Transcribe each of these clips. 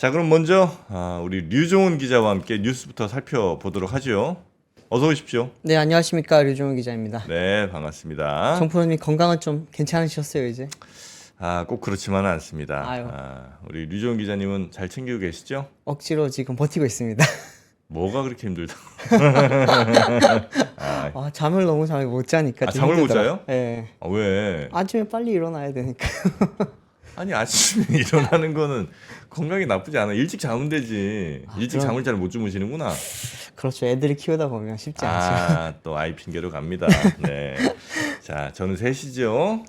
자, 그럼 먼저 우리 류종훈 기자와 함께 뉴스부터 살펴보도록 하죠. 어서 오십시오. 네, 안녕하십니까. 류종훈 기자입니다. 네, 반갑습니다. 정프로님 건강은 좀 괜찮으셨어요, 이제? 꼭 그렇지만은 않습니다. 아유. 우리 류종훈 기자님은 잘 챙기고 계시죠? 억지로 지금 버티고 있습니다. 뭐가 그렇게 힘들다? 잠을 너무 잘 못 자니까 좀 잠을 못 힘들더라고요. 자요? 네. 왜? 아침에 빨리 일어나야 되니까. 아니, 아침에 일어나는 거는 건강에 나쁘지 않아. 일찍 자면 되지. 일찍 그럼- 잠을 잘 못 주무시는구나. 그렇죠. 애들을 키우다 보면 쉽지 않죠. 또 아이 핑계로 갑니다. 네. 자, 저는 셋이죠.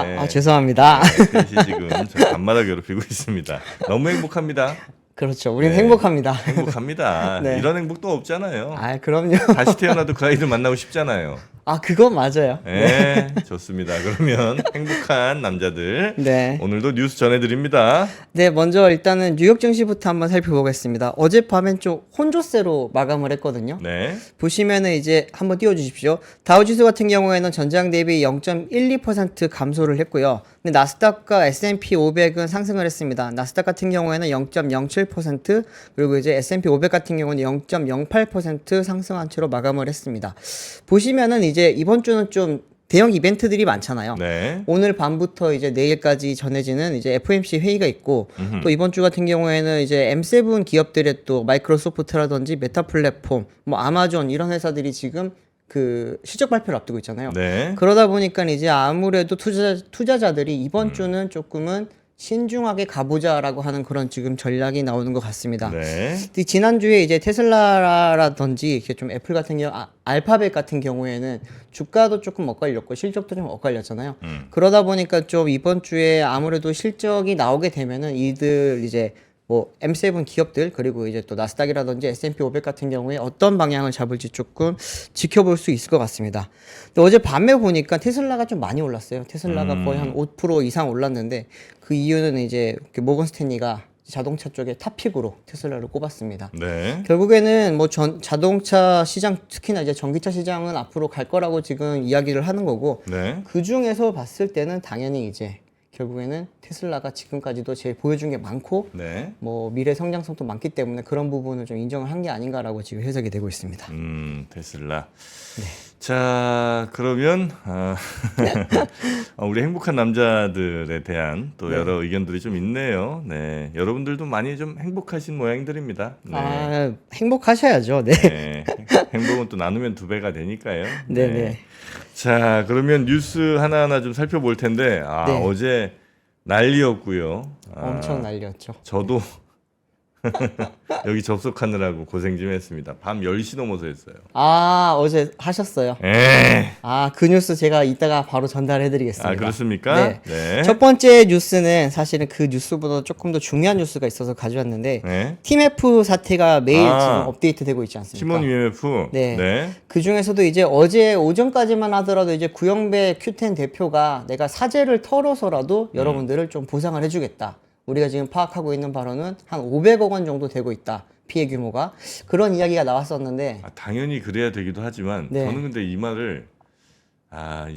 네. 죄송합니다. 셋이 지금 저 밤마다 괴롭히고 있습니다. 너무 행복합니다. 그렇죠. 우린 네. 행복합니다. 행복합니다. 네. 이런 행복도 없잖아요. 그럼요. 다시 태어나도 그 아이들 만나고 싶잖아요. 그건 맞아요. 네, 좋습니다. 그러면 행복한 남자들 네. 오늘도 뉴스 전해드립니다. 네, 먼저 일단은 뉴욕 증시부터 한번 살펴보겠습니다. 어젯밤엔 좀 혼조세로 마감을 했거든요. 네, 보시면은 이제 한번 띄워주십시오. 다우지수 같은 경우에는 전장 대비 0.12% 감소를 했고요. 근데 나스닥과 S&P 500은 상승을 했습니다. 나스닥 같은 경우에는 0.07%, 그리고 이제 S&P 500 같은 경우는 0.08% 상승한 채로 마감을 했습니다. 보시면은 이제 이번 주는 좀 대형 이벤트들이 많잖아요. 네, 오늘 밤부터 이제 내일까지 전해지는 이제 FOMC 회의가 있고, 또 이번 주 같은 경우에는 이제 M7 기업들의 또 마이크로소프트라든지 메타 플랫폼, 뭐 아마존 이런 회사들이 지금 그 실적 발표를 앞두고 있잖아요. 네, 그러다 보니까 이제 아무래도 투자자들이 이번 주는 조금은 신중하게 가보자라고 하는 그런 지금 전략이 나오는 것 같습니다. 네, 지난주에 이제 테슬라라든지 이렇게 좀 애플 같은 경우, 알파벳 같은 경우에는 주가도 조금 엇갈렸고 실적도 좀 엇갈렸잖아요. 그러다 보니까 좀 이번 주에 아무래도 실적이 나오게 되면은 이들 이제 뭐 M7 기업들 그리고 이제 또 나스닥이라든지 S&P 500 같은 경우에 어떤 방향을 잡을지 조금 지켜볼 수 있을 것 같습니다. 근데 어제 밤에 보니까 테슬라가 좀 많이 올랐어요. 테슬라가 거의 한 5% 이상 올랐는데 그 이유는 이제 모건 스탠리가 자동차 쪽에 탑픽으로 테슬라를 꼽았습니다. 네, 결국에는 뭐 자동차 시장 특히나 이제 전기차 시장은 앞으로 갈 거라고 지금 이야기를 하는 거고 네. 그 중에서 봤을 때는 당연히 이제 결국에는 테슬라가 지금까지도 제일 보여준 게 많고 네. 뭐 미래 성장성도 많기 때문에 그런 부분을 좀 인정을 한 게 아닌가라고 지금 해석이 되고 있습니다. 테슬라. 자, 그러면 우리 행복한 남자들에 대한 또 여러 의견들이 좀 있네요. 네, 여러분들도 많이 좀 행복하신 모양들입니다. 네. 행복하셔야죠. 네. 네. 행복은 또 나누면 2배가 되니까요. 네네. 자, 그러면 뉴스 하나하나 좀 살펴볼 텐데, 네. 어제 난리였고요. 엄청 난리였죠. 저도 여기 접속하느라고 고생 좀 했습니다. 밤 10시 넘어서 했어요. 어제 하셨어요. 그 뉴스 제가 이따가 바로 전달해 드리겠습니다. 그렇습니까? 네. 네. 첫 번째 뉴스는 사실은 그 뉴스보다 조금 더 중요한 뉴스가 있어서 가져왔는데 네. 팀F 사태가 매일 지금 업데이트되고 있지 않습니까? 팀원 UMF. 네. 네. 그 중에서도 이제 어제 오전까지만 하더라도 이제 구영배 Q10 대표가 내가 사재를 털어서라도 여러분들을 좀 보상을 해주겠다. 우리가 지금 파악하고 있는 바로는 한 500억 원 정도 되고 있다. 피해 규모가. 그런 이야기가 나왔었는데. 당연히 그래야 되기도 하지만 네. 저는 근데 이 말을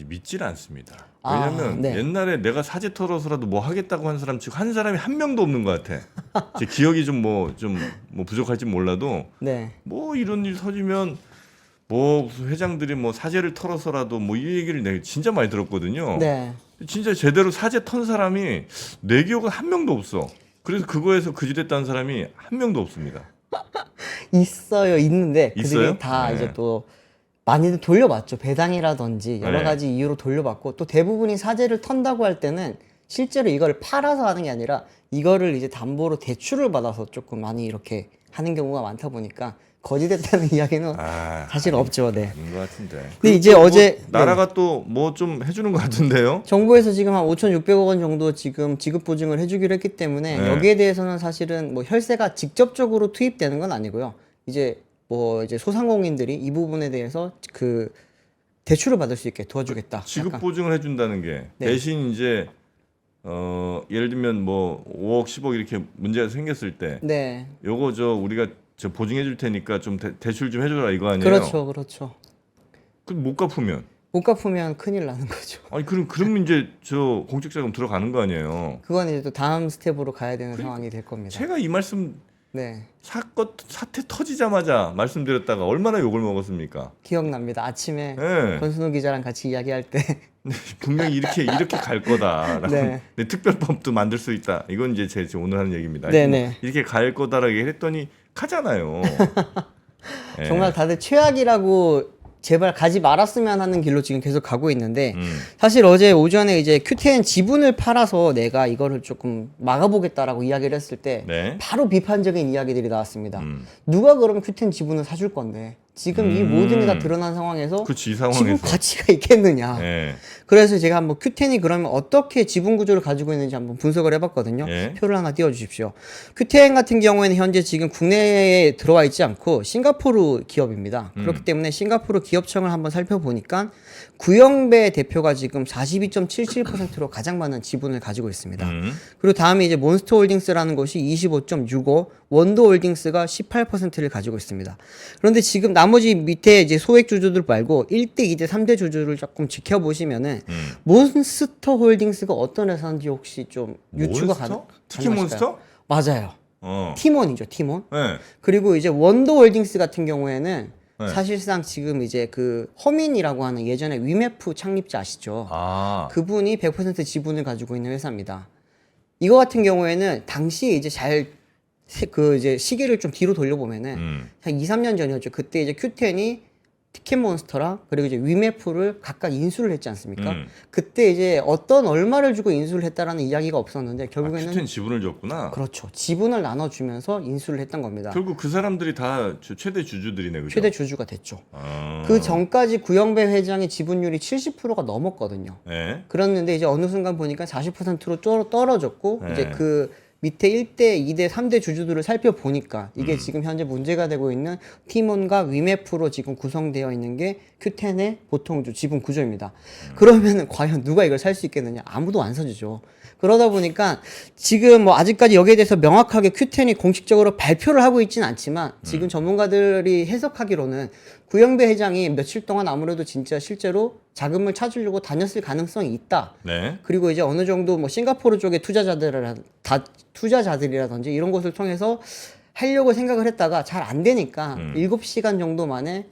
믿질 않습니다. 왜냐면 네. 옛날에 내가 사재 털어서라도 뭐 하겠다고 한 사람 한 사람이 한 명도 없는 것 같아. 제 기억이 좀 부족할지 몰라도 네. 뭐 이런 일 터지면 뭐 회장들이 뭐 사재를 털어서라도 뭐 이 얘기를 내가 진짜 많이 들었거든요. 네. 진짜 제대로 사재 턴 사람이 내 기억은 한 명도 없어. 그래서 그거에서 그지됐다는 사람이 한 명도 없습니다. 있는데 있어요? 그들이 다 네. 이제 또 많이들 돌려봤죠. 배당이라든지 여러 네. 가지 이유로 돌려봤고 또 대부분이 사재를 턴다고 할 때는 실제로 이걸 팔아서 하는 게 아니라 이거를 이제 담보로 대출을 받아서 조금 많이 이렇게 하는 경우가 많다 보니까 거짓됐다는 이야기는 사실 없죠. 네. 아닌 것 같은데. 근데 이제 어제 나라가 또 뭐 좀 해주는 것 같은데요. 정부에서 지금 한 5,600억 원 정도 지금 지급 보증을 해주기로 했기 때문에 네. 여기에 대해서는 사실은 뭐 혈세가 직접적으로 투입되는 건 아니고요. 이제 소상공인들이 이 부분에 대해서 그 대출을 받을 수 있게 도와주겠다. 지급 약간. 보증을 해준다는 게 네. 대신 이제 예를 들면 뭐 5억 10억 이렇게 문제가 생겼을 때 네. 요거 우리가 보증해 줄 테니까 좀 대출 좀 해줘라 이거 아니에요? 그렇죠, 그렇죠. 그 못 갚으면 못 갚으면 큰일 나는 거죠. 아니 그럼 이제 저 공적자금 들어가는 거 아니에요. 그건 이제 또 다음 스텝으로 가야 되는 상황이 될 겁니다. 제가 이 말씀 네, 사태 터지자마자 말씀드렸다가 얼마나 욕을 먹었습니까? 기억납니다. 아침에 네. 권순호 기자랑 같이 이야기할 때 분명히 이렇게 갈 거다라고. 네. 네, 특별법도 만들 수 있다. 이건 이제 제 오늘 하는 얘기입니다. 네네. 이렇게 갈 거다라고 했더니 가잖아요. 네. 정말 다들 최악이라고 제발 가지 말았으면 하는 길로 지금 계속 가고 있는데 사실 어제 오전에 이제 QTN 지분을 팔아서 내가 이거를 조금 막아보겠다라고 이야기를 했을 때 네. 바로 비판적인 이야기들이 나왔습니다. 누가 그럼 QTN 지분을 사줄 건데 지금 이 모든 게 다 드러난 상황에서 그치, 이 지분 상황에서. 가치가 있겠느냐. 네. 그래서 제가 한번 QTN이 그러면 어떻게 지분 구조를 가지고 있는지 한번 분석을 해봤거든요. 예. 표를 하나 띄워주십시오. QTN 같은 경우에는 현재 지금 국내에 들어와 있지 않고 싱가포르 기업입니다. 그렇기 때문에 싱가포르 기업청을 한번 살펴보니까 구영배 대표가 지금 42.77%로 가장 많은 지분을 가지고 있습니다. 그리고 다음에 이제 몬스터홀딩스라는 것이 25.65, 원도홀딩스가 18%를 가지고 있습니다. 그런데 지금 나머지 밑에 이제 소액 주주들 말고 1대, 2대, 3대 주주를 조금 지켜보시면은 몬스터홀딩스가 어떤 회사인지 혹시 좀 유추가 몬스터? 특히 몬스터? 맞아요. 어. 티몬이죠, 티몬. 네. 그리고 이제 원도홀딩스 같은 경우에는 네. 사실상 지금 이제 그 허민이라고 하는 예전에 위메프 창립자 아시죠? 아. 그분이 100% 지분을 가지고 있는 회사입니다. 이거 같은 경우에는 당시에 이제 이제 시기를 좀 뒤로 돌려보면은 한 2, 3년 전이었죠. 그때 이제 QTN이 티켓몬스터랑 그리고 이제 위메프를 각각 인수를 했지 않습니까? 그때 이제 어떤 얼마를 주고 인수를 했다라는 이야기가 없었는데 결국에는 QTN 지분을 줬구나. 그렇죠. 지분을 나눠주면서 인수를 했던 겁니다. 결국 그 사람들이 다 최대 주주들이네, 그죠? 최대 주주가 됐죠. 아. 그 전까지 구영배 회장의 지분율이 70%가 넘었거든요. 네. 그랬는데 이제 어느 순간 보니까 40%로 떨어졌고 네. 이제 그 밑에 1대, 2대, 3대 주주들을 살펴보니까 이게 지금 현재 문제가 되고 있는 티몬과 위메프로 지금 구성되어 있는 게 Q10의 보통주 지분 구조입니다. 그러면은 과연 누가 이걸 살 수 있겠느냐? 아무도 안 사주죠. 그러다 보니까 지금 뭐 아직까지 여기에 대해서 명확하게 Q10이 공식적으로 발표를 하고 있지는 않지만 지금 전문가들이 해석하기로는 구영배 회장이 며칠 동안 아무래도 진짜 실제로 자금을 찾으려고 다녔을 가능성이 있다. 네. 그리고 이제 어느 정도 뭐 싱가포르 쪽의 투자자들이라든지 이런 것을 통해서 하려고 생각을 했다가 잘 안 되니까 7시간 정도 만에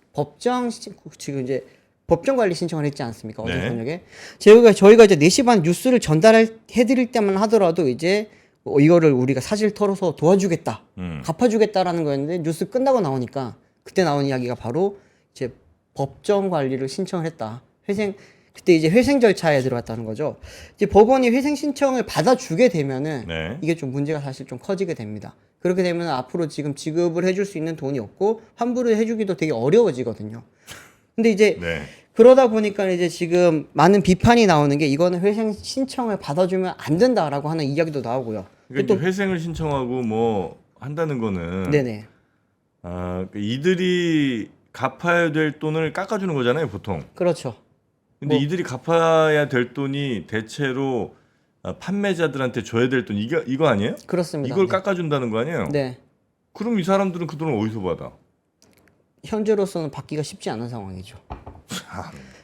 지금 이제 법정 관리 신청을 했지 않습니까? 어제 네. 저녁에. 저희가 이제 4시 반 뉴스를 전달해드릴 때만 하더라도 이제 이거를 우리가 사실 털어서 도와주겠다. 갚아주겠다라는 거였는데 뉴스 끝나고 나오니까 그때 나온 이야기가 바로 이제 법정 관리를 신청을 했다. 그때 이제 회생 절차에 들어갔다는 거죠. 이제 법원이 회생 신청을 받아주게 되면은 네. 이게 좀 문제가 사실 좀 커지게 됩니다. 그렇게 되면 앞으로 지금 지급을 해줄 수 있는 돈이 없고 환불을 해주기도 되게 어려워지거든요. 근데 이제 네. 그러다 보니까 이제 지금 많은 비판이 나오는 게 이거는 회생 신청을 받아주면 안 된다라고 하는 이야기도 나오고요. 그러니까 이제 회생을 신청하고 뭐 한다는 거는 네네. 이들이 갚아야 될 돈을 깎아주는 거잖아요, 보통. 그렇죠. 근데 이들이 갚아야 될 돈이 대체로 판매자들한테 줘야 될 돈 이거 아니에요? 그렇습니다. 이걸 네. 깎아준다는 거 아니에요? 네. 그럼 이 사람들은 그 돈을 어디서 받아? 현재로서는 받기가 쉽지 않은 상황이죠.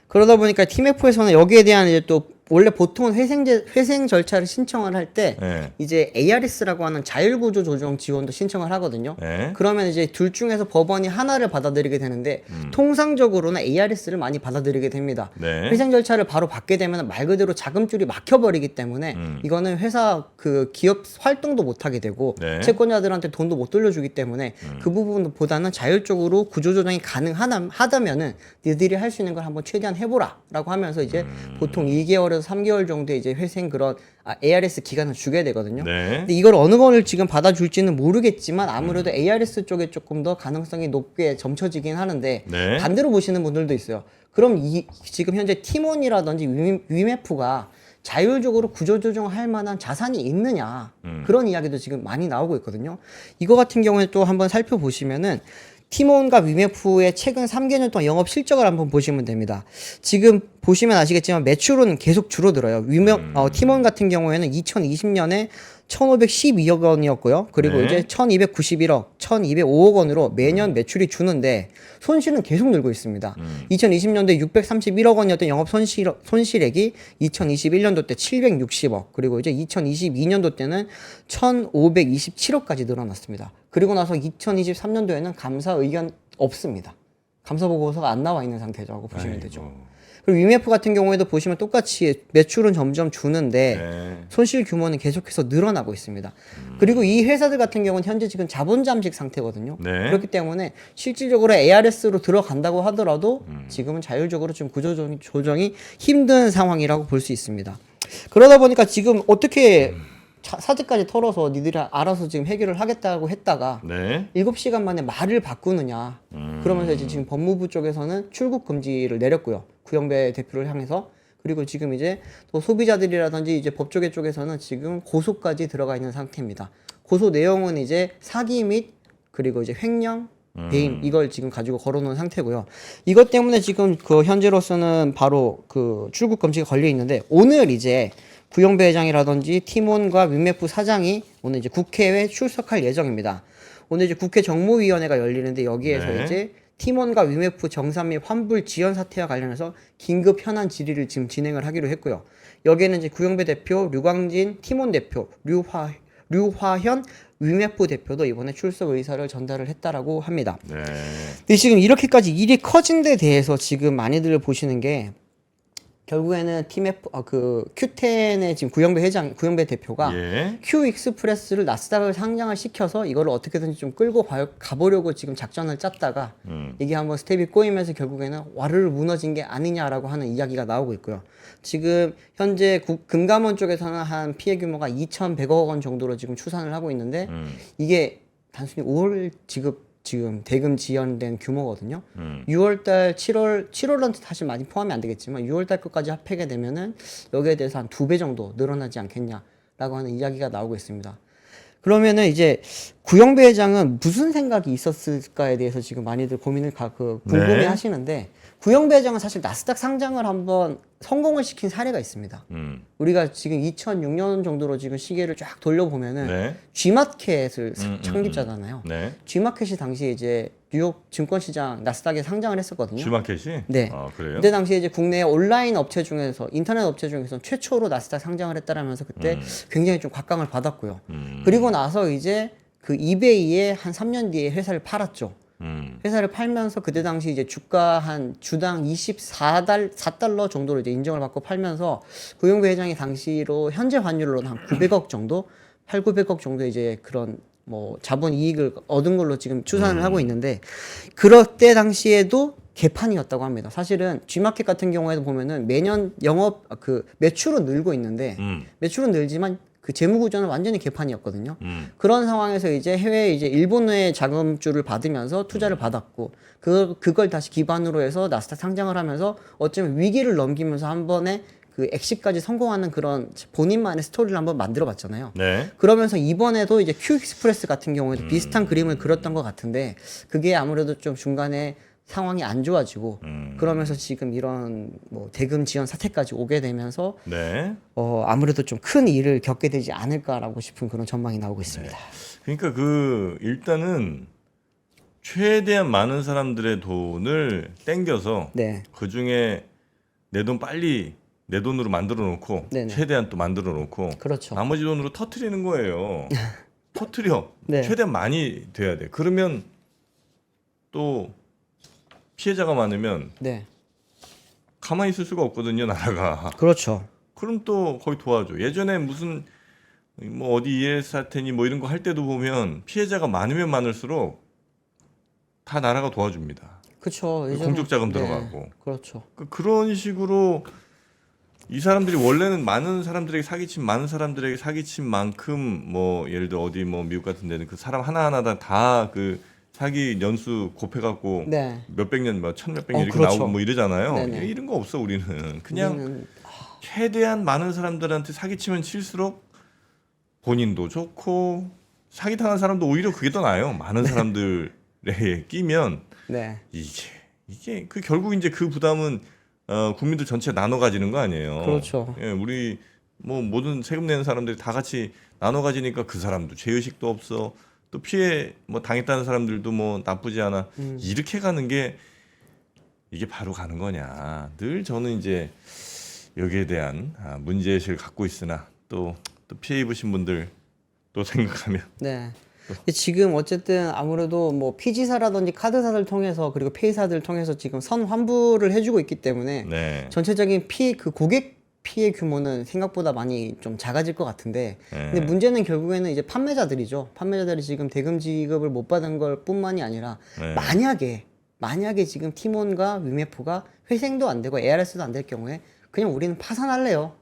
그러다 보니까 팀F에서는 여기에 대한 이제 또 원래 보통은 회생 절차를 신청을 할 때 네. 이제 ARS라고 하는 자율구조 조정 지원도 신청을 하거든요. 네. 그러면 이제 둘 중에서 법원이 하나를 받아들이게 되는데 통상적으로는 ARS를 많이 받아들이게 됩니다. 네. 회생 절차를 바로 받게 되면 말 그대로 자금줄이 막혀버리기 때문에 이거는 회사 그 기업 활동도 못 하게 되고 네. 채권자들한테 돈도 못 돌려주기 때문에 그 부분보다는 자율적으로 구조조정이 가능하다면은 니들이 할 수 있는 걸 한번 최대한 해보라라고 하면서 이제 보통 2개월에서 3개월 정도의 이제 회생 그런 ARS 기간을 주게 되거든요. 네. 근데 이걸 어느 거를 지금 받아줄지는 모르겠지만 아무래도 ARS 쪽에 조금 더 가능성이 높게 점쳐지긴 하는데 네. 반대로 보시는 분들도 있어요. 그럼 지금 현재 티몬이라든지 위메프가 자율적으로 구조조정을 할 만한 자산이 있느냐 그런 이야기도 지금 많이 나오고 있거든요. 이거 같은 경우에 또 한번 살펴보시면은 티몬과 위메프의 최근 3개년 동안 영업 실적을 한번 보시면 됩니다. 지금 보시면 아시겠지만 매출은 계속 줄어들어요. 티몬 같은 경우에는 2020년에 1,512억 원이었고요. 그리고 네. 이제 1,291억, 1,205억 원으로 매년 매출이 주는데 손실은 계속 늘고 있습니다. 2020년도에 631억 원이었던 영업 손실액이 2021년도 때 760억, 그리고 이제 2022년도 때는 1,527억까지 늘어났습니다. 그리고 나서 2023년도에는 감사 의견 없습니다. 감사 보고서가 안 나와 있는 상태라고 보시면 되죠. 그리고 위메프 같은 경우에도 보시면 똑같이 매출은 점점 주는데 네. 손실 규모는 계속해서 늘어나고 있습니다. 그리고 이 회사들 같은 경우는 현재 지금 자본 잠식 상태거든요. 네. 그렇기 때문에 실질적으로 ARS로 들어간다고 하더라도 지금은 자율적으로 좀 구조 조정이 힘든 상황이라고 볼 수 있습니다. 그러다 보니까 지금 어떻게 사직까지 털어서 니들이 알아서 지금 해결을 하겠다고 했다가 네. 7시간 만에 말을 바꾸느냐. 그러면서 이제 지금 법무부 쪽에서는 출국 금지를 내렸고요. 구영배 대표를 향해서. 그리고 지금 이제 또 소비자들이라든지 이제 법조계 쪽에서는 지금 고소까지 들어가 있는 상태입니다. 고소 내용은 이제 사기 및 그리고 이제 횡령, 배임 이걸 지금 가지고 걸어놓은 상태고요. 이것 때문에 지금 그 현재로서는 바로 그 출국 금지가 걸려 있는데 오늘 이제 구영배 회장이라든지 티몬과 위메프 사장이 오늘 이제 국회에 출석할 예정입니다. 오늘 이제 국회 정무위원회가 열리는데 여기에서 네. 이제 티몬과 위메프 정산 및 환불 지연 사태와 관련해서 긴급 현안 질의를 지금 진행을 하기로 했고요. 여기에는 이제 구영배 대표, 류광진 티몬 대표, 류화현 위메프 대표도 이번에 출석 의사를 전달을 했다라고 합니다. 네. 근데 지금 이렇게까지 일이 커진 데 대해서 지금 많이들 보시는 게 결국에는 그 Q10의 지금 구영배 대표가 예. Q익스프레스를 나스닥을 상장을 시켜서 이거를 어떻게든지 좀 끌고 가보려고 지금 작전을 짰다가 이게 한번 스텝이 꼬이면서 결국에는 와르르 무너진 게 아니냐라고 하는 이야기가 나오고 있고요. 지금 현재 금감원 쪽에서는 한 피해 규모가 2,100억 원 정도로 지금 추산을 하고 있는데 이게 단순히 5월 지금 대금 지연된 규모거든요. 6월달, 7월은 사실 많이 포함이 안 되겠지만 6월달 것까지 합하게 되면은 여기에 대해서 한 2배 정도 늘어나지 않겠냐라고 하는 이야기가 나오고 있습니다. 그러면은 이제 구영배 회장은 무슨 생각이 있었을까에 대해서 지금 많이들 고민을 궁금해 네. 하시는데 구영배 회장은 사실 나스닥 상장을 한번 성공을 시킨 사례가 있습니다. 우리가 지금 2006년 정도로 지금 시계를 쫙 돌려보면은 네. G마켓을 창립자잖아요. 네. G마켓이 당시에 이제 뉴욕 증권시장 나스닥에 상장을 했었거든요. G마켓이? 네. 아, 그래요? 그때 당시에 이제 국내 온라인 업체 중에서 인터넷 업체 중에서 최초로 나스닥 상장을 했다라면서 그때 굉장히 좀 각광을 받았고요. 그리고 나서 이제 그 이베이에 한 3년 뒤에 회사를 팔았죠. 회사를 팔면서 그때 당시 이제 주가 한 주당 4달러 정도로 이제 인정을 받고 팔면서 구영배 회장이 당시로 현재 환율로는 한 900억 정도, 900억 정도 이제 그런 뭐 자본 이익을 얻은 걸로 지금 추산을 하고 있는데 그럴 때 당시에도 개판이었다고 합니다. 사실은 G마켓 같은 경우에도 보면은 매년 매출은 늘고 있는데 매출은 늘지만 그 재무 구조는 완전히 개판이었거든요. 그런 상황에서 이제 해외에 이제 일본의 자금주를 받으면서 투자를 받았고 그걸 다시 기반으로 해서 나스닥 상장을 하면서 어쩌면 위기를 넘기면서 한 번에 그 엑시까지 성공하는 그런 본인만의 스토리를 한번 만들어 봤잖아요. 네. 그러면서 이번에도 이제 Q익스프레스 같은 경우에도 비슷한 그림을 그렸던 것 같은데 그게 아무래도 좀 중간에 상황이 안 좋아지고 그러면서 지금 이런 뭐 대금 지연 사태까지 오게 되면서 네. 아무래도 좀 큰 일을 겪게 되지 않을까라고 싶은 그런 전망이 나오고 있습니다. 그러니까 일단은 최대한 많은 사람들의 돈을 땡겨서 네. 그 중에 내 돈 빨리 내 돈으로 만들어 놓고 네네. 최대한 또 만들어 놓고 그렇죠. 나머지 돈으로 터트리는 거예요. 터트려. 네. 최대한 많이 돼야 돼. 그러면 또 피해자가 많으면 네. 가만히 있을 수가 없거든요, 나라가. 그렇죠. 그럼 또 거의 도와줘. 예전에 무슨 뭐 어디 이해 사태니 뭐 이런 거 할 때도 보면 피해자가 많으면 많을수록 다 나라가 도와줍니다. 그렇죠. 공적 자금 네. 들어가고. 그렇죠. 그런 식으로 이 사람들이 원래는 많은 사람들에게 사기친 만큼 뭐 예를 들어 어디 뭐 미국 같은 데는 그 사람 하나하나 다 그 사기 연수 곱해갖고 네. 몇백 년, 뭐 천몇백 년 이렇게 그렇죠. 나오고 뭐 이러잖아요. 네네. 이런 거 없어 우리는. 그냥 우리는 최대한 많은 사람들한테 사기치면 칠수록 본인도 좋고 사기 당한 사람도 오히려 그게 더 나아요. 많은 사람들에 끼면 네. 이게 그 결국 이제 그 부담은 국민들 전체 나눠 가지는 거 아니에요. 그렇죠. 예, 우리 뭐 모든 세금 내는 사람들이 다 같이 나눠 가지니까 그 사람도 죄의식도 없어. 또 피해 뭐 당했다는 사람들도 뭐 나쁘지 않아. 이렇게 가는 게 이게 바로 가는 거냐. 늘 저는 이제 여기에 대한 문제의식을 갖고 있으나 또 피해 입으신 분들 또 생각하면 네. 근데 지금 어쨌든 아무래도 뭐 피지사라든지 카드사들 통해서 그리고 페이사들 통해서 지금 선 환불을 해주고 있기 때문에 네. 전체적인 그 고객 피해 규모는 생각보다 많이 좀 작아질 것 같은데 네. 근데 문제는 결국에는 이제 판매자들이죠. 판매자들이 지금 대금 지급을 못 받은 걸 뿐만이 아니라 네. 만약에 지금 티몬과 위메프가 회생도 안 되고 ARS도 안 될 경우에 그냥 우리는 파산할래요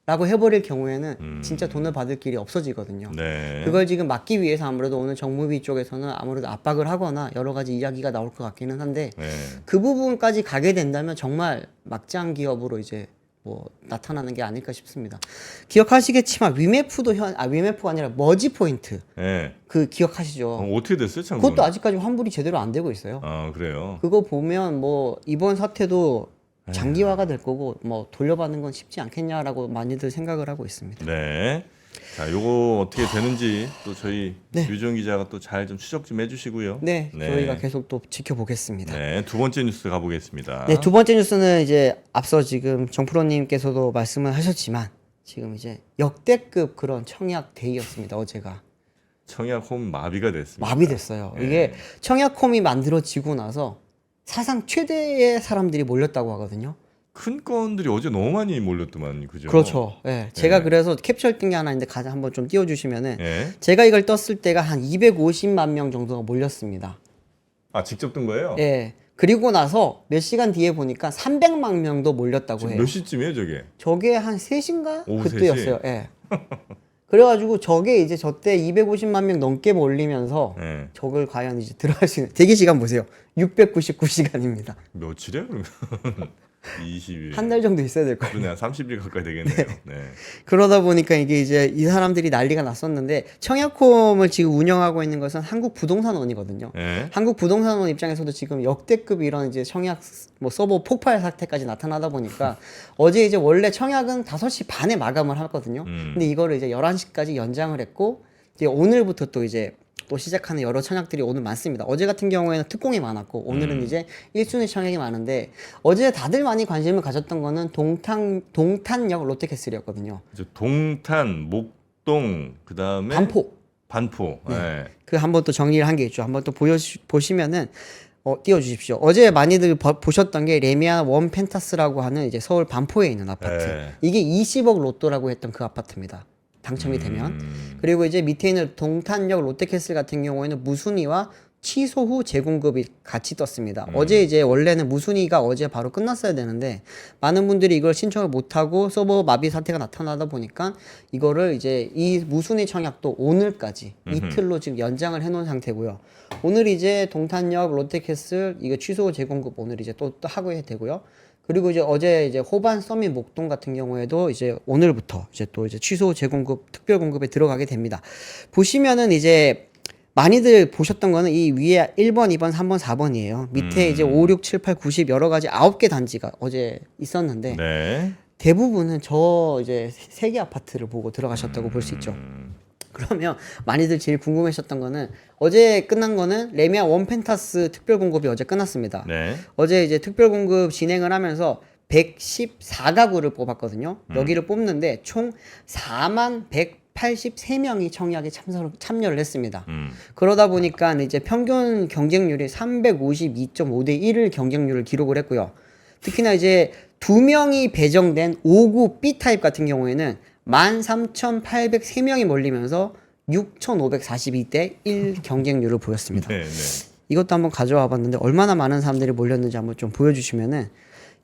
라고 해버릴 경우에는 진짜 돈을 받을 길이 없어지거든요. 네. 그걸 지금 막기 위해서 아무래도 오늘 정무위 쪽에서는 아무래도 압박을 하거나 여러 가지 이야기가 나올 것 같기는 한데 네. 그 부분까지 가게 된다면 정말 막장 기업으로 이제 뭐 나타나는 게 아닐까 싶습니다. 기억하시겠지만 위메프가 아니라 머지 포인트 네. 그 기억하시죠? 어떻게 됐어요, 참? 그것도 아직까지 환불이 제대로 안 되고 있어요. 아, 그래요. 그거 보면 뭐 이번 사태도 장기화가 될 거고 뭐 돌려받는 건 쉽지 않겠냐라고 많이들 생각을 하고 있습니다. 네. 자, 요거 어떻게 되는지 또 저희 네. 유정 기자가 또 잘 좀 추적 좀 해주시고요. 네, 저희가 계속 또 지켜보겠습니다. 네, 두 번째 뉴스 가보겠습니다. 네, 두 번째 뉴스는 이제 앞서 지금 정프로님께서도 말씀을 하셨지만 지금 이제 역대급 그런 청약 데이였습니다. 어제가 청약홈 마비가 됐습니다. 마비됐어요. 네. 이게 청약홈이 만들어지고 나서 사상 최대의 사람들이 몰렸다고 하거든요. 큰 건들이 어제 너무 많이 몰렸더만, 그죠? 그렇죠. 예. 제가 네. 그래서 캡처했던 게 하나 있는데 가장 한번 좀 띄워주시면은 예. 제가 이걸 떴을 때가 한 250만 명 정도가 몰렸습니다. 아, 직접 뜬 거예요? 예. 그리고 나서 몇 시간 뒤에 보니까 300만 명도 몰렸다고 지금 해요. 몇 시쯤이에요, 저게? 저게 한 3시인가? 오후 그때였어요. 예. 그래가지고 저게 이제 저때 250만 명 넘게 몰리면서 예. 저걸 과연 이제 들어갈 수 있는 대기 시간 보세요. 699시간입니다. 며칠이야, 그러면? 20일. 한 달 정도 있어야 될 거예요. 그러네, 한 30일 가까이 되겠네요. 네. 그러다 보니까 이게 이제 이 사람들이 난리가 났었는데 청약홈을 지금 운영하고 있는 것은 한국부동산원이거든요. 예. 한국부동산원 입장에서도 지금 역대급 이런 이제 청약 뭐 서버 폭발 사태까지 나타나다 보니까 어제 이제 원래 청약은 5시 반에 마감을 하거든요. 근데 이거를 이제 11시까지 연장을 했고 이제 오늘부터 또 이제 또 시작하는 여러 청약들이 오늘 많습니다. 어제 같은 경우에는 특공이 많았고 오늘은 이제 1순위 청약이 많은데 어제 다들 많이 관심을 가졌던 거는 동탄역 롯데캐슬이었거든요. 이제 동탄, 목동, 그 다음에 반포. 예. 그 한번 또 정리를 한 게 있죠. 한번 또 보시면은 띄워주십시오. 어제 많이들 보셨던 게 레미안 원 펜타스라고 하는 이제 서울 반포에 있는 아파트. 네. 이게 20억 로또라고 했던 그 아파트입니다. 당첨이 되면. 그리고 이제 밑에 있는 동탄역 롯데캐슬 같은 경우에는 무순위와 취소 후 재공급이 같이 떴습니다. 어제 이제 원래는 무순위가 어제 바로 끝났어야 되는데 많은 분들이 이걸 신청을 못하고 서버 마비 사태가 나타나다 보니까 이거를 이제 이 무순위 청약도 오늘까지 이틀로 지금 연장을 해놓은 상태고요. 오늘 이제 동탄역 롯데캐슬 이거 취소 후 재공급 오늘 이제 또 하고 되고요. 그리고 이제 어제 이제 호반 서밋 목동 같은 경우에도 이제 오늘부터 이제 또 이제 취소 재공급 특별 공급에 들어가게 됩니다. 보시면은 이제 많이들 보셨던 거는 이 위에 1번, 2번, 3번, 4번이에요. 밑에 이제 5, 6, 7, 8, 90 여러 가지 9개 단지가 어제 있었는데 네. 대부분은 저 이제 3개 아파트를 보고 들어가셨다고 볼 수 있죠. 그러면 많이들 제일 궁금해하셨던 거는 어제 끝난 거는 레미안 원 펜타스 특별 공급이 어제 끝났습니다. 네. 어제 이제 특별 공급 진행을 하면서 114가구를 뽑았거든요. 여기를 뽑는데 총 4만 183명이 청약에 참여를 했습니다. 그러다 보니까 이제 평균 경쟁률이 352.5대 1을 경쟁률을 기록을 했고요. 특히나 이제 2명이 배정된 5구 B타입 같은 경우에는 13,803명이 몰리면서 6,542대 1 경쟁률을 보였습니다. 네, 네. 이것도 한번 가져와 봤는데 얼마나 많은 사람들이 몰렸는지 한번 좀 보여주시면은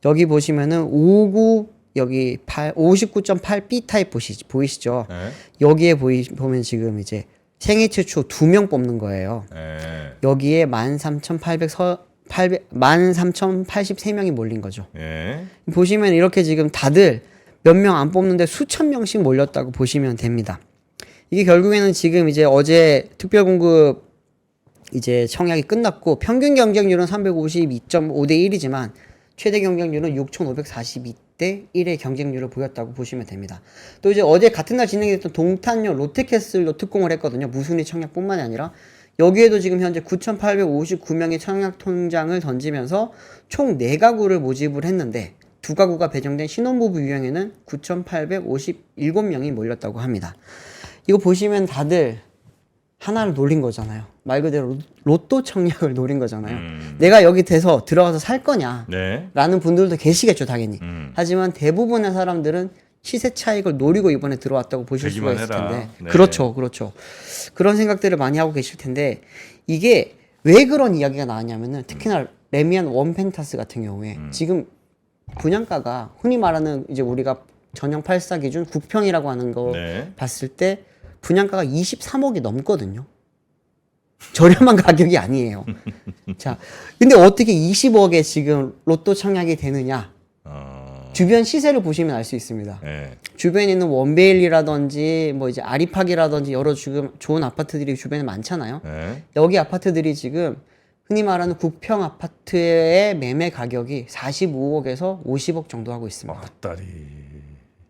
여기 보시면은 5구 여기 59.8 B타입 보이시죠? 네. 여기에 보면 지금 이제 생애 최초 2명 뽑는 거예요. 네. 여기에 13,083명이 몰린 거죠. 예. 보시면 이렇게 지금 다들 몇 명 안 뽑는데 수천 명씩 몰렸다고 보시면 됩니다. 이게 결국에는 지금 이제 어제 특별 공급 이제 청약이 끝났고 평균 경쟁률은 352.5대 1이지만 최대 경쟁률은 6,542대 1의 경쟁률을 보였다고 보시면 됩니다. 또 이제 어제 같은 날 진행됐던 동탄역 롯데캐슬로 특공을 했거든요. 무순위 청약뿐만이 아니라 여기에도 지금 현재 9,859명의 청약 통장을 던지면서 총 4가구를 모집을 했는데 2가구가 배정된 신혼부부 유형에는 9,857명이 몰렸다고 합니다. 이거 보시면 다들 하나를 노린 거잖아요. 말 그대로 로또 청약을 노린 거잖아요. 내가 여기 돼서 들어가서 살 거냐 네. 라는 분들도 계시겠죠, 당연히. 하지만 대부분의 사람들은 시세 차익을 노리고 이번에 들어왔다고 보실 수가 있을 되기만 텐데. 해라. 네. 그렇죠. 그런 생각들을 많이 하고 계실 텐데 이게 왜 그런 이야기가 나왔냐면은 특히나 레미안 원펜타스 같은 경우에 지금 분양가가 흔히 말하는 이제 우리가 전용 84 기준 국평이라고 하는 거 네. 봤을 때 분양가가 23억이 넘거든요. 저렴한 가격이 아니에요. 자, 근데 어떻게 20억에 지금 로또 청약이 되느냐? 주변 시세를 보시면 알 수 있습니다. 네. 주변에 있는 원베일리라든지 뭐 이제 아리팍이라든지 여러 지금 좋은 아파트들이 주변에 많잖아요. 네. 여기 아파트들이 지금 흔히 말하는 국평 아파트의 매매 가격이 45억에서 50억 정도 하고 있습니다. 맞다리.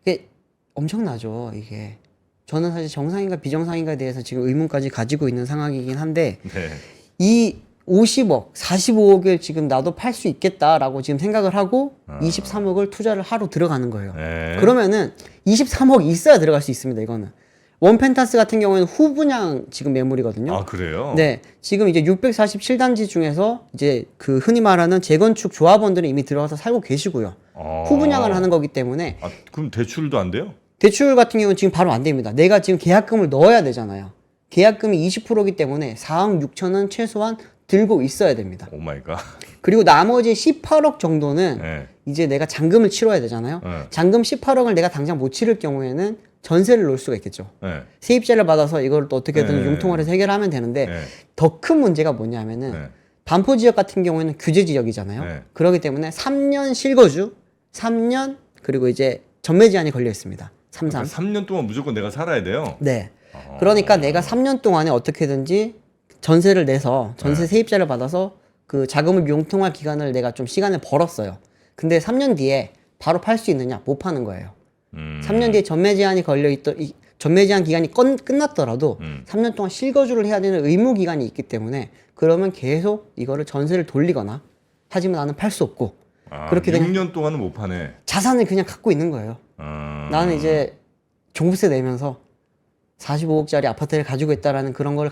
이게 엄청나죠, 이게. 저는 사실 정상인가 비정상인가에 대해서 지금 의문까지 가지고 있는 상황이긴 한데 네. 이 50억, 45억을 지금 나도 팔 수 있겠다라고 지금 생각을 하고 23억을 투자를 하러 들어가는 거예요. 네. 그러면은 23억 있어야 들어갈 수 있습니다, 이거는. 원펜타스 같은 경우에는 후분양 지금 매물이거든요. 아, 그래요? 네. 지금 이제 647단지 중에서 이제 그 흔히 말하는 재건축 조합원들은 이미 들어가서 살고 계시고요. 후분양을 하는 거기 때문에 아, 그럼 대출도 안 돼요? 대출 같은 경우는 지금 바로 안 됩니다. 내가 지금 계약금을 넣어야 되잖아요. 계약금이 20%이기 때문에 4억 6천은 최소한 들고 있어야 됩니다. 오 마이 갓. 그리고 나머지 18억 정도는 네. 이제 내가 잔금을 치러야 되잖아요. 네. 잔금 18억을 내가 당장 못 치를 경우에는 전세를 놓을 수가 있겠죠. 네. 세입자를 받아서 이걸 또 어떻게든 네. 융통을 해서 해결하면 되는데 네. 더 큰 문제가 뭐냐면은 네. 반포 지역 같은 경우에는 규제 지역이잖아요. 네. 그렇기 때문에 3년 실거주, 3년 그리고 이제 전매 제한이 걸려 있습니다. 33. 그러니까 3년 동안 무조건 내가 살아야 돼요? 네. 그러니까 내가 3년 동안에 어떻게든지 전세를 내서 전세 세입자를 받아서 그 자금을 융통할 기간을 내가 좀 시간을 벌었어요. 근데 3년 뒤에 바로 팔 수 있느냐? 못 파는 거예요. 3년 뒤에 전매 제한이 걸려 있던 전매 제한 기간이 끝났더라도 3년 동안 실거주를 해야 되는 의무 기간이 있기 때문에 그러면 계속 이거를 전세를 돌리거나 하지만 나는 팔 수 없고 그렇게 되면 6년 동안은 못 파네. 자산을 그냥 갖고 있는 거예요. 나는 이제 종부세 내면서 45억짜리 아파트를 가지고 있다라는 그런 걸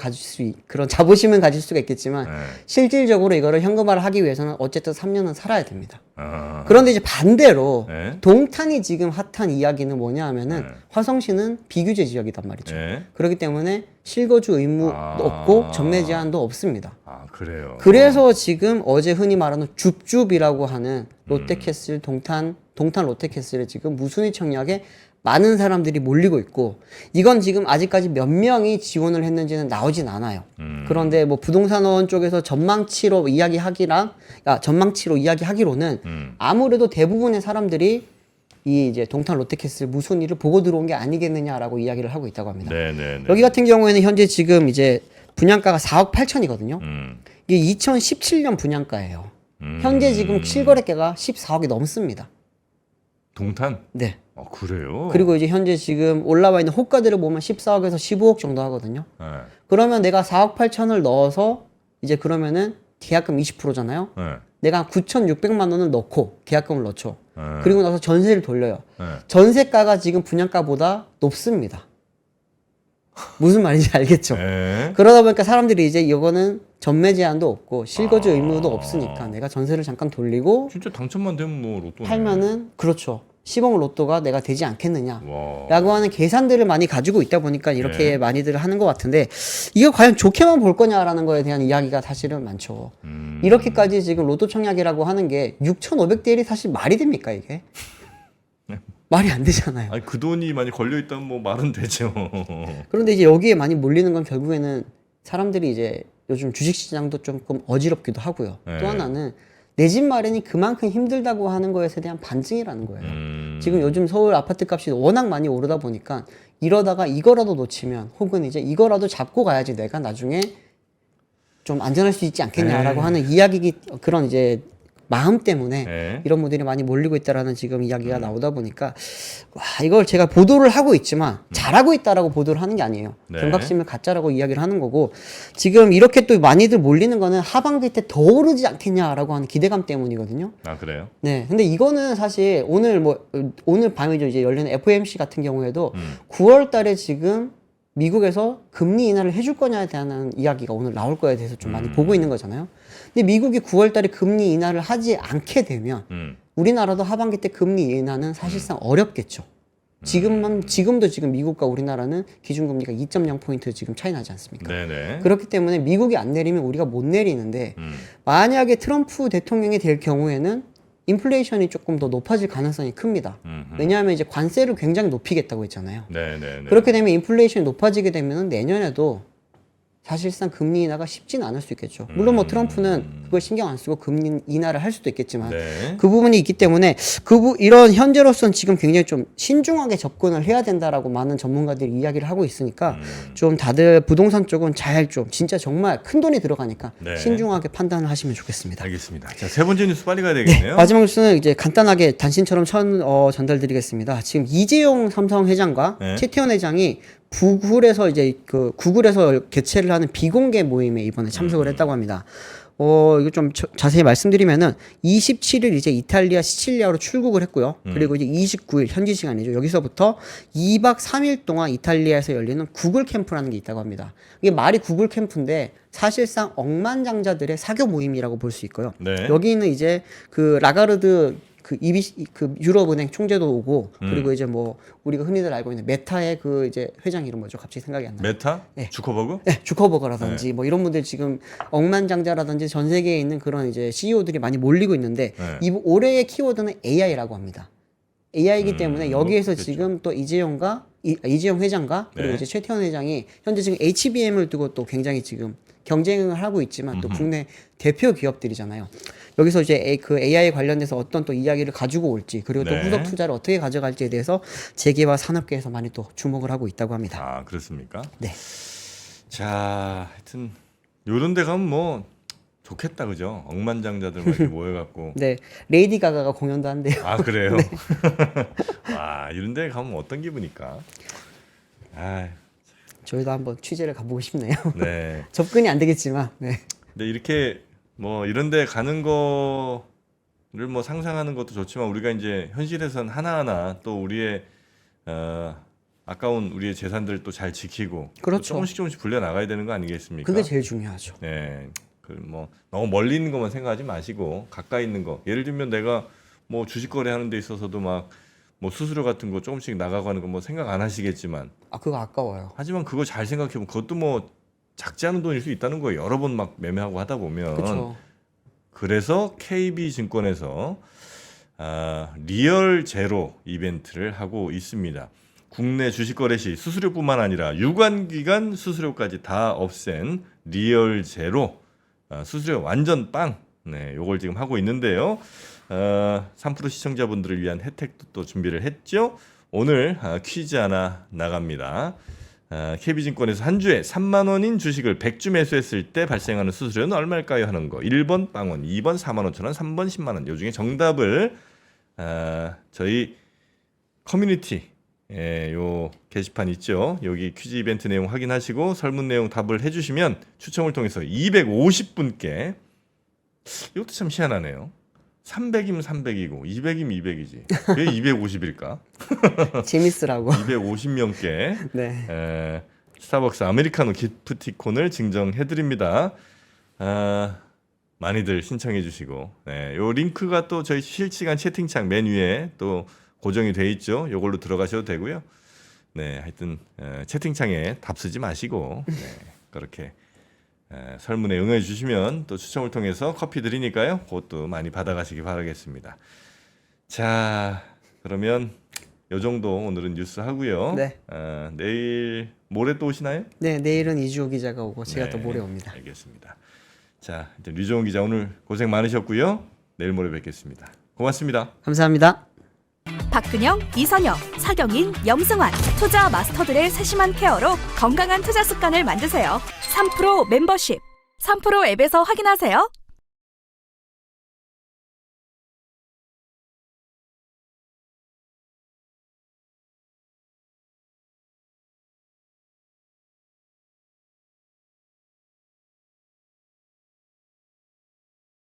그런 자부심은 가질 수가 있겠지만 네. 실질적으로 이거를 현금화를 하기 위해서는 어쨌든 3년은 살아야 됩니다. 아. 그런데 이제 반대로 네. 동탄이 지금 핫한 이야기는 뭐냐 하면은 네. 화성시는 비규제 지역이단 말이죠. 네. 그렇기 때문에 실거주 의무도 아. 없고 전매 제한도 없습니다. 아, 그래요. 그래서 지금 어제 흔히 말하는 줍줍이라고 하는 롯데캐슬 동탄 롯데캐슬에 지금 무순위 청약에 많은 사람들이 몰리고 있고 이건 지금 아직까지 몇 명이 지원을 했는지는 나오진 않아요. 그런데 뭐 부동산원 쪽에서 전망치로 이야기하기로는 아무래도 대부분의 사람들이 이 이제 동탄 롯데캐슬 무순위를 보고 들어온 게 아니겠느냐라고 이야기를 하고 있다고 합니다. 네네네. 여기 같은 경우에는 현재 지금 이제 분양가가 4억 8천이거든요. 이게 2017년 분양가예요. 현재 지금 실거래가가 14억이 넘습니다. 동탄? 네. 아, 그래요? 그리고 이제 현재 지금 올라와 있는 호가들을 보면 14억에서 15억 정도 하거든요. 네. 그러면 내가 4억 8천을 넣어서 이제 그러면은 계약금 20%잖아요. 네. 내가 9,600만 원을 넣고 계약금을 넣죠. 네. 그리고 나서 전세를 돌려요. 네. 전세가가 지금 분양가보다 높습니다. 무슨 말인지 알겠죠? 네. 그러다 보니까 사람들이 이제 이거는 전매 제한도 없고 실거주 의무도 없으니까 내가 전세를 잠깐 돌리고 진짜 당첨만 되면 뭐 로또네. 팔면은 그렇죠. 시범 로또가 내가 되지 않겠느냐 와. 라고 하는 계산들을 많이 가지고 있다 보니까 이렇게 네. 많이들 하는 것 같은데 이거 과연 좋게만 볼 거냐라는 거에 대한 이야기가 사실은 많죠. 이렇게까지 지금 로또 청약이라고 하는 게 6,500대 1이 사실 말이 됩니까 이게? 말이 안 되잖아요. 아니, 그 돈이 많이 걸려 있다면 뭐 말은 되죠. 그런데 이제 여기에 많이 몰리는 건 결국에는 사람들이 이제 요즘 주식시장도 조금 어지럽기도 하고요. 네. 또 하나는 내 집 마련이 그만큼 힘들다고 하는 것에 대한 반증이라는 거예요. 지금 요즘 서울 아파트 값이 워낙 많이 오르다 보니까 이러다가 이거라도 놓치면 혹은 이제 이거라도 잡고 가야지 내가 나중에 좀 안전할 수 있지 않겠냐라고 하는 이야기 그런 이제 마음 때문에 네. 이런 분들이 많이 몰리고 있다라는 지금 이야기가 나오다 보니까 와, 이걸 제가 보도를 하고 있지만 잘하고 있다라고 보도를 하는 게 아니에요. 네. 경각심을 갖자라고 이야기를 하는 거고 지금 이렇게 또 많이들 몰리는 거는 하반기 때 더 오르지 않겠냐라고 하는 기대감 때문이거든요. 아 그래요? 네. 근데 이거는 사실 오늘 밤이죠. 이제 열리는 FOMC 같은 경우에도 9월 달에 지금 미국에서 금리 인하를 해줄 거냐에 대한 이야기가 오늘 나올 거에 대해서 좀 많이 보고 있는 거잖아요. 근데 미국이 9월 달에 금리 인하를 하지 않게 되면 우리나라도 하반기 때 금리 인하는 사실상 어렵겠죠. 지금도 지금 미국과 우리나라는 기준금리가 2.0포인트 지금 차이 나지 않습니까? 네네. 그렇기 때문에 미국이 안 내리면 우리가 못 내리는데 만약에 트럼프 대통령이 될 경우에는 인플레이션이 조금 더 높아질 가능성이 큽니다. 왜냐하면 이제 관세를 굉장히 높이겠다고 했잖아요. 네네네. 그렇게 되면 인플레이션이 높아지게 되면 내년에도 사실상 금리 인하가 쉽지는 않을 수 있겠죠. 물론 뭐 트럼프는 그걸 신경 안 쓰고 금리 인하를 할 수도 있겠지만 네. 그 부분이 있기 때문에 이런 현재로서는 지금 굉장히 좀 신중하게 접근을 해야 된다라고 많은 전문가들이 이야기를 하고 있으니까 좀 다들 부동산 쪽은 잘 좀 진짜 정말 큰 돈이 들어가니까 네. 신중하게 판단을 하시면 좋겠습니다. 알겠습니다. 자, 세 번째 뉴스 빨리 가야 되겠네요. 마지막 뉴스는 이제 간단하게 단신처럼 전달드리겠습니다. 지금 이재용 삼성 회장과 네. 최태원 회장이 구글에서 구글에서 개최를 하는 비공개 모임에 이번에 참석을 했다고 합니다. 이거 좀 자세히 말씀드리면은 27일 이제 이탈리아 시칠리아로 출국을 했고요. 그리고 이제 29일 현지 시간이죠. 여기서부터 2박 3일 동안 이탈리아에서 열리는 구글 캠프라는 게 있다고 합니다. 이게 말이 구글 캠프인데 사실상 억만장자들의 사교 모임이라고 볼 수 있고요. 네. 여기는 이제 그 라가르드 그 유럽은행 총재도 오고 그리고 이제 뭐 우리가 흔히들 알고 있는 메타의 그 이제 회장 이름 뭐죠? 갑자기 생각이 안 나요. 메타? 네. 주커버그? 네, 주커버거라든지 뭐 이런 분들 지금 억만장자라든지 전 세계에 있는 그런 이제 CEO들이 많이 몰리고 있는데 네. 이 올해의 키워드는 AI라고 합니다. AI이기 때문에 여기에서 그렇겠죠. 지금 또 이재용 회장과 그리고 네. 이제 최태원 회장이 현재 지금 HBM을 두고 또 굉장히 지금 경쟁을 하고 있지만 또 국내 대표 기업들이잖아요. 여기서 이제 그 AI 관련돼서 어떤 또 이야기를 가지고 올지 그리고 또 네. 후속 투자를 어떻게 가져갈지에 대해서 재계와 산업계에서 많이 또 주목을 하고 있다고 합니다. 아, 그렇습니까? 네. 자, 하여튼 요런 데 가면 뭐 좋겠다, 그죠? 억만장자들 막 이렇게 모여갖고. 네, 레이디 가가가 공연도 한대요. 아, 그래요? 와, 이런 데 가면 어떤 기분일까? 아, 저희도 한번 취재를 가보고 싶네요. 네. 접근이 안 되겠지만, 네. 근데 이렇게 뭐 이런 데 가는 거를 뭐 상상하는 것도 좋지만 우리가 이제 현실에선 하나하나 또 우리의 아까운 우리의 재산들 또 잘 지키고 그렇죠. 또 조금씩 불려 나가야 되는 거 아니겠습니까? 그게 제일 중요하죠. 네. 그 뭐 너무 멀리 있는 것만 생각하지 마시고 가까이 있는 거. 예를 들면 내가 뭐 주식 거래하는 데 있어서도 막 뭐 수수료 같은 거 조금씩 나가고 하는 거 뭐 생각 안 하시겠지만 아, 그거 아까워요. 하지만 그거 잘 생각해 보면 그것도 뭐 작지 않은 돈일 수 있다는 거예요. 여러 번 막 매매하고 하다 보면. 그렇죠. 그래서 KB증권에서 리얼 제로 이벤트를 하고 있습니다. 국내 주식 거래 시 수수료뿐만 아니라 유관기간 수수료까지 다 없앤 리얼 제로 수수료 완전 빵. 네, 요걸 지금 하고 있는데요. 3% 시청자분들을 위한 혜택도 또 준비를 했죠. 오늘 퀴즈 하나 나갑니다. KB증권에서 한 주에 3만 원인 주식을 100주 매수했을 때 발생하는 수수료는 얼마일까요? 하는 거. 1번 빵원, 2번 4만 5천 원, 3번 10만 원. 요 중에 정답을 저희 커뮤니티 요 게시판 있죠. 여기 퀴즈 이벤트 내용 확인하시고 설문 내용 답을 해주시면 추첨을 통해서 250분께 이것도 참 희한하네요. 300이면 300이고 200이면 200이지. 왜 250일까? 재밌으라고. 250명께 네. 스타벅스 아메리카노 기프티콘을 증정해드립니다. 많이들 신청해주시고, 네, 요 링크가 또 저희 실시간 채팅창 맨 위에 또 고정이 돼 있죠. 요걸로 들어가셔도 되고요. 네, 하여튼 채팅창에 답 쓰지 마시고 네, 그렇게 설문에 응해 주시면 또 추첨을 통해서 커피 드리니까요. 그것도 많이 받아가시기 바라겠습니다. 자, 그러면 요 정도 오늘은 뉴스 하고요. 네. 내일 모레 또 오시나요? 네, 내일은 이주호 기자가 오고 제가 또 네, 모레 옵니다. 알겠습니다. 자, 일단 류정훈 기자 오늘 고생 많으셨고요. 내일 모레 뵙겠습니다. 고맙습니다. 감사합니다. 박근영, 이선영, 사경인, 염승환 투자 마스터들의 세심한 케어로 건강한 투자 습관을 만드세요. 3프로 멤버십 3프로 앱에서 확인하세요.